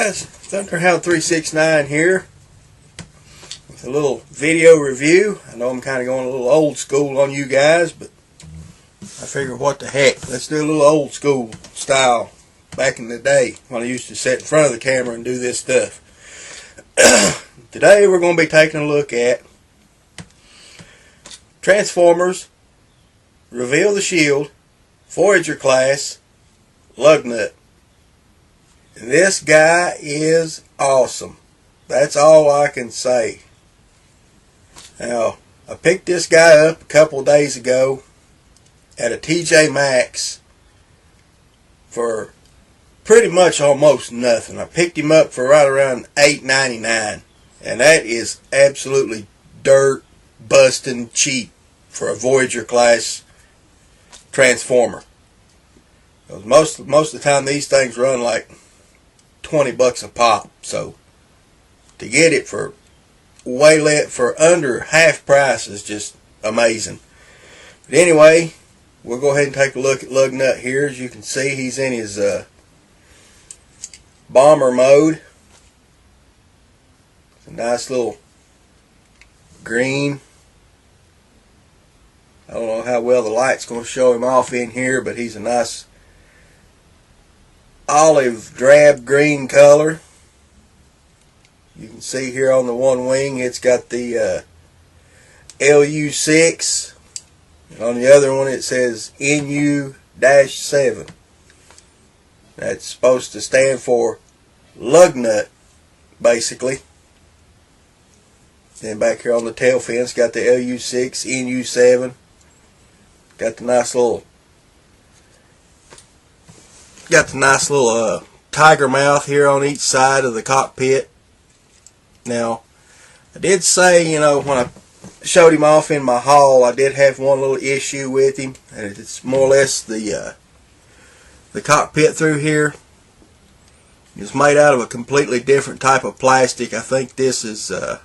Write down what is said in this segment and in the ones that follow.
guys, Thunderhound 369 here with a little video review. I know I'm kind of going a little old school on you guys, but I figure what the heck, let's do a little old school style back in the day when I used to sit in front of the camera and do this stuff. Today we're going to be taking a look at Transformers Reveal the Shield Voyager class Lugnut. And this guy is awesome. That's all I can say. Now, I picked this guy up a couple of days ago at a TJ Maxx for pretty much almost nothing. I picked him up for right around $8.99, and that is absolutely dirt busting cheap for a Voyager class Transformer. Most of the time these things run like 20 bucks a pop, so to get it for for under half price is just amazing. But anyway, we'll go ahead and take a look at Lugnut here. As you can see, he's in his bomber mode. It's a nice little green. I don't know how well the light's going to show him off in here, but he's a nice olive drab green color. You can see here on the one wing it's got the LU6, and on the other one it says NU-7. That's supposed to stand for Lugnut, basically. Then back here on the tail fin it's got the LU6, NU-7. Got the nice little tiger mouth here on each side of the cockpit. Now, I did say, you know, when I showed him off in my haul, I did have one little issue with him, and it's more or less the cockpit through here is made out of a completely different type of plastic. I think this is a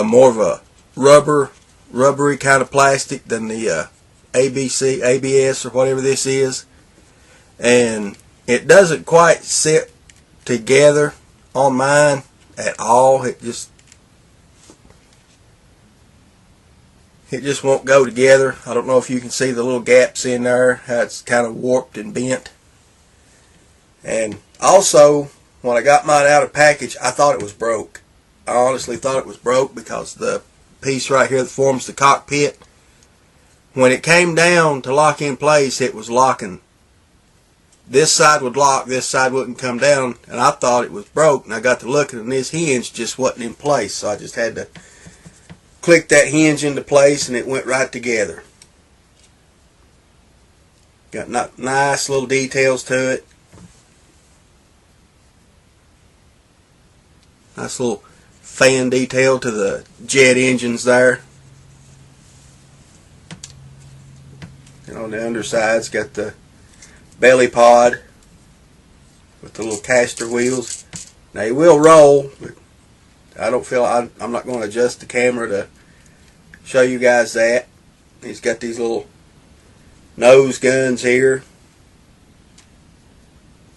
more of a rubbery kind of plastic than the ABS or whatever this is, and it doesn't quite sit together on mine at all. It just won't go together. I don't know if you can see the little gaps in there, how it's kind of warped and bent. And also, when I got mine out of package, I thought it was broke. I honestly thought it was broke because the piece right here that forms the cockpit, when it came down to lock in place, it was locking. This side would lock, this side wouldn't come down, and I thought it was broke, and I got to looking and this hinge just wasn't in place, so I just had to click that hinge into place and it went right together. Got nice little details to it. Nice little fan detail to the jet engines there. And on the underside it's got the belly pod with the little caster wheels. Now he will roll, but I don't feel I'm not going to adjust the camera to show you guys that. He's got these little nose guns here.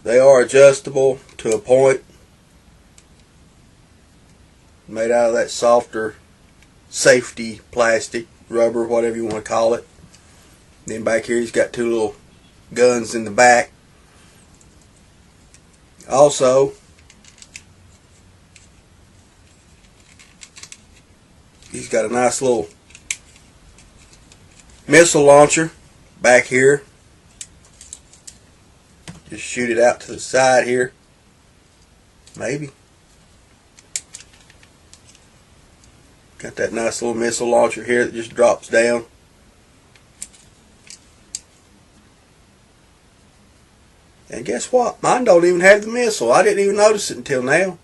They are adjustable to a point. Made out of that softer safety plastic, rubber, whatever you want to call it. Then back here he's got two little guns in the back. Also, he's got a nice little missile launcher back here. Just shoot it out to the side here. Maybe. Got that nice little missile launcher here that just drops down. And guess what? Mine don't even have the missile. I didn't even notice it until now.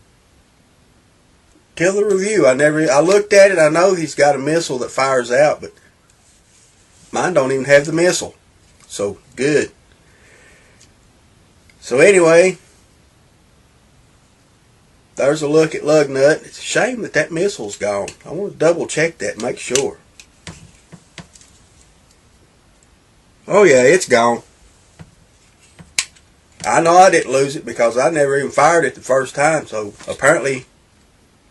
Till the review. I looked at it. I know he's got a missile that fires out, but mine don't even have the missile. So, good. So anyway, there's a look at Lugnut. It's a shame that that missile's gone. I want to double check that and make sure. Oh yeah, it's gone. I know I didn't lose it because I never even fired it the first time, so apparently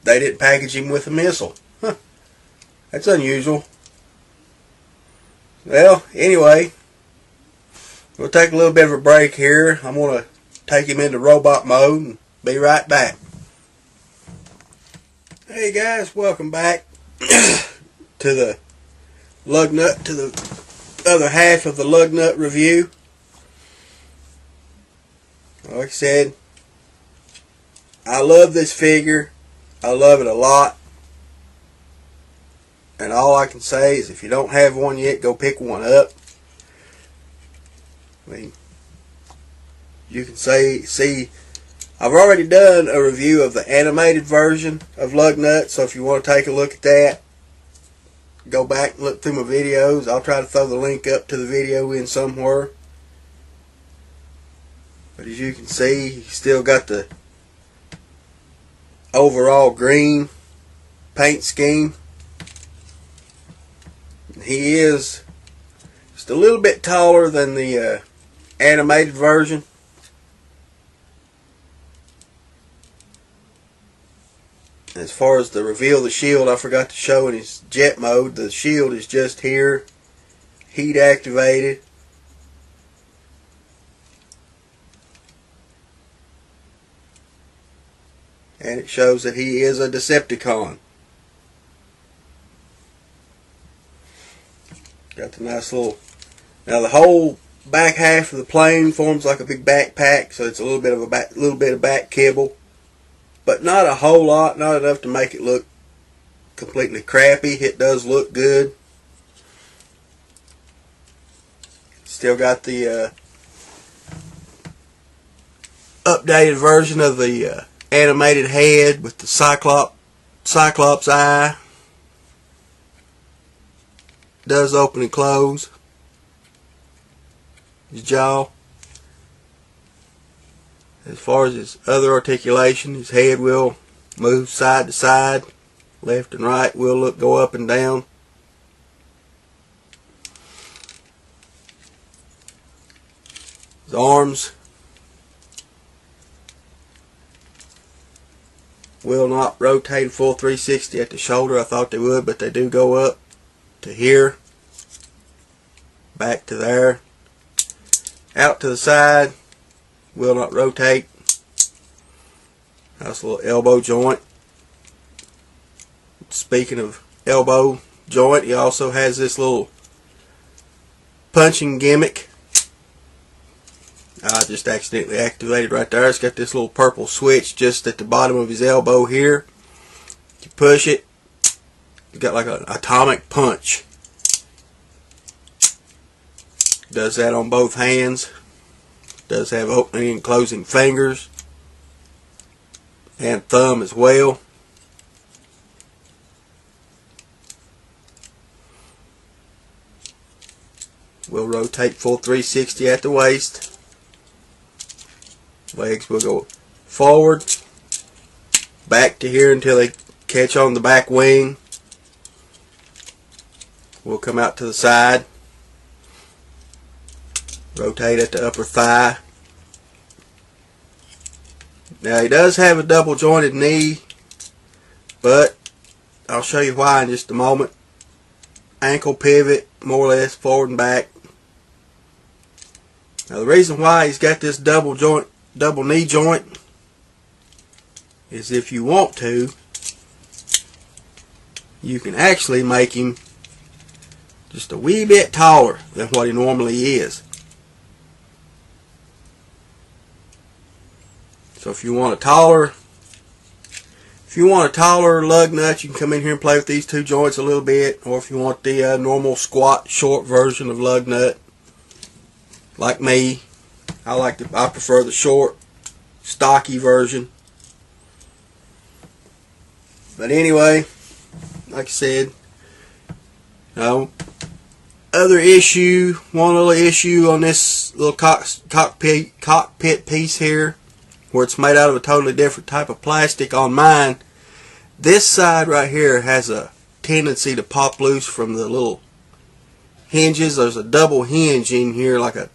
they didn't package him with a missile. Huh. That's unusual. Well, anyway, we'll take a little bit of a break here. I'm going to take him into robot mode and be right back. Hey guys, welcome back to the Lugnut, to the other half of the Lugnut review. Like I said, I love this figure. I love it a lot. And all I can say is if you don't have one yet, go pick one up. I mean, you can see, I've already done a review of the animated version of Lugnut, so if you want to take a look at that, go back and look through my videos. I'll try to throw the link up to the video in somewhere. But as you can see, he's still got the overall green paint scheme. He is just a little bit taller than the animated version. As far as the reveal the shield, I forgot to show in his jet mode. The shield is just here, heat activated. And it shows that he is a Decepticon. Got the nice little... Now the whole back half of the plane forms like a big backpack, so it's a little bit of back kibble. But not a whole lot, not enough to make it look completely crappy. It does look good. Still got the updated version of the animated head with the Cyclops eye. Does open and close. His jaw. As far as his other articulation, his head will move side to side, left and right will go up and down. His arms will not rotate a full 360 at the shoulder. I thought they would, but they do go up to here, back to there, out to the side. Will not rotate. Nice little elbow joint. Speaking of elbow joint, he also has this little punching gimmick. I just accidentally activated right there. It's got this little purple switch just at the bottom of his elbow here. You push it, you got like an atomic punch. Does that on both hands. Does have opening and closing fingers and thumb as well. Will rotate full 360 at the waist. Legs will go forward, back to here until they catch on the back wing. Will come out to the side. Rotate at the upper thigh. Now he does have a double jointed knee, but I'll show you why in just a moment. Ankle pivot, more or less forward and back. Now the reason why he's got this double knee joint is if you want to, you can actually make him just a wee bit taller than what he normally is. So if you want a taller Lugnut, you can come in here and play with these two joints a little bit. Or if you want the normal squat short version of Lugnut, like me, I prefer the short stocky version. But anyway, like I said, one little issue on this little cockpit piece here, where it's made out of a totally different type of plastic. On mine, this side right here has a tendency to pop loose from the little hinges. There's a double hinge in here, like a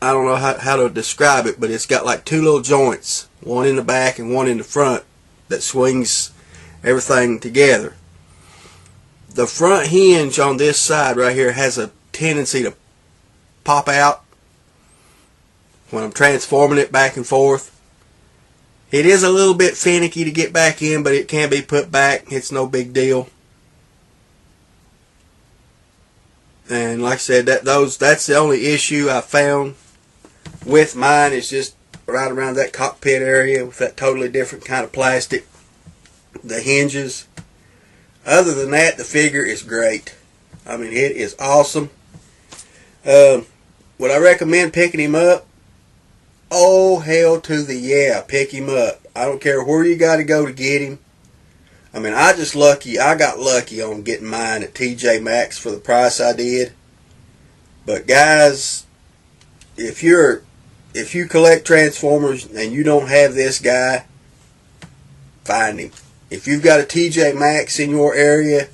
I don't know how to describe it, but it's got like two little joints, one in the back and one in the front, that swings everything together. The front hinge on this side right here has a tendency to pop out when I'm transforming it back and forth. It is a little bit finicky to get back in, but it can be put back. It's no big deal. And like I said, that's the only issue I found with mine, is just right around that cockpit area with that totally different kind of plastic, the hinges. Other than that, the figure is great. I mean, it is awesome. Would I recommend picking him up? Oh, hell to the yeah, pick him up. I don't care where you got to go to get him. I mean, I got lucky on getting mine at TJ Maxx for the price I did. But guys, if you collect Transformers and you don't have this guy, find him. If you've got a TJ Maxx in your area,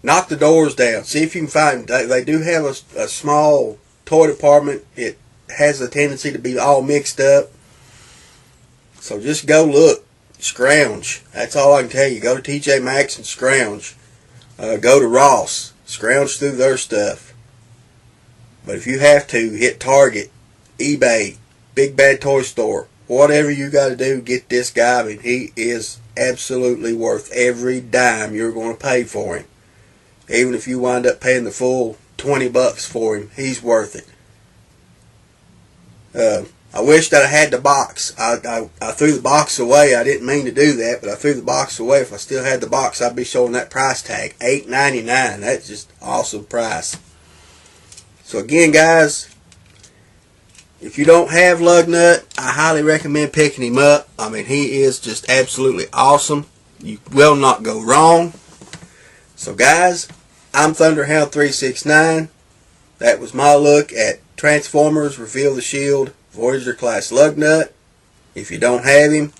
knock the doors down. See if you can find him. They do have a small toy department. It has a tendency to be all mixed up. So just go look. Scrounge. That's all I can tell you. Go to TJ Maxx and scrounge. Go to Ross. Scrounge through their stuff. But if you have to, hit Target, eBay, Big Bad Toy Store, whatever you got to do, get this guy. I mean, he is absolutely worth every dime you're going to pay for him. Even if you wind up paying the full $20 for him, he's worth it. I wish that I had the box. I threw the box away. I didn't mean to do that, but I threw the box away. If I still had the box, I'd be showing that price tag, $8.99. That's just awesome price. So again, guys, if you don't have Lugnut, I highly recommend picking him up. I mean, he is just absolutely awesome. You will not go wrong. So guys, I'm Thunderhound369. That was my look at Transformers Reveal the Shield Voyager class Lugnut. If you don't have him,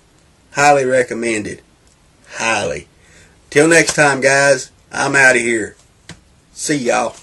highly recommended. Highly. Till next time, guys, I'm out of here. See y'all.